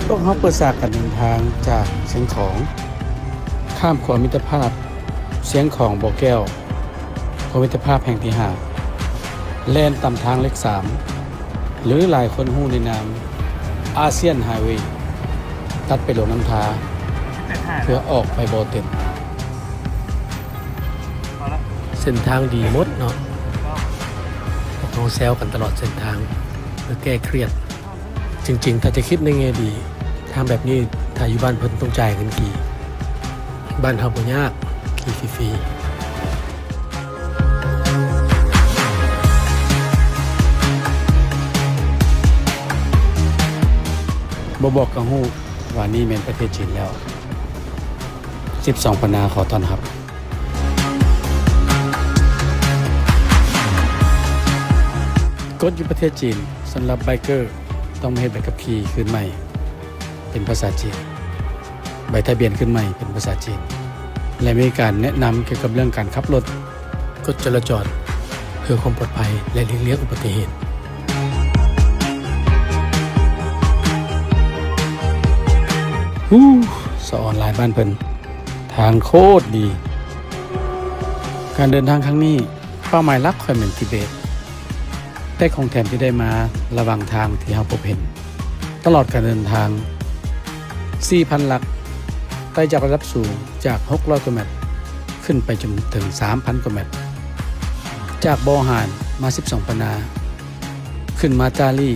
พวกเขาเปิดฉากการเดินทางจากเชียงของข้ามขวามิตรภาพเสียงของบ่อแก้วขวามิตรภาพแห่งที่ห้าแล่นตามทางเลข3หรือหลายคนฮู้ในนามอาเซียนไฮเวย์ตัดไปลงน้ำทาเพื่อออกไปบ่อเต็นเส้นทางดีหมดเนาะเราแซวกันตลอดเส้นทางเพื่อแก้เครียดจริงๆถ้าจะคิดในแง่ดีทางแบบนี้ถ้าอยู่บ้านเพิ่นต้องจ่ายเงินขี่บ้านเฮาบ่ยากขี่ฟรีบ่บอกกับฮู้ว่านี่แม่นประเทศจีนแล้ว12 ปันนาขอต้อนรับกฎอยู่ประเทศจีนสำหรับไบเกอร์ต้องมาเฮ็ดใบขับขี่ขึ้นใหม่เป็นภาษาจีนใบทะเบียนขึ้นใหม่เป็นภาษาจีนและมีการแนะนำเกี่ยวกับเรื่องการขับรถกฎจราจรเพื่อความปลอดภัยและหลีกเลี่ยงอุบัติเหตุสอนหลายบ้านเพิ่นทางโคตรดีการเดินทางครั้งนี้เป้าหมายหลักค่อยเหมือนทิเบตแต่ของแถมที่ได้มาระหว่างทางที่เราพบเห็นตลอดการเดินทาง 4,000 หลักไต่จากระดับสูงจาก600กว่าเมตรขึ้นไปจนถึง 3,000 กว่าเมตรจากบ่อหานมา12 ปันนาขึ้นมาจารี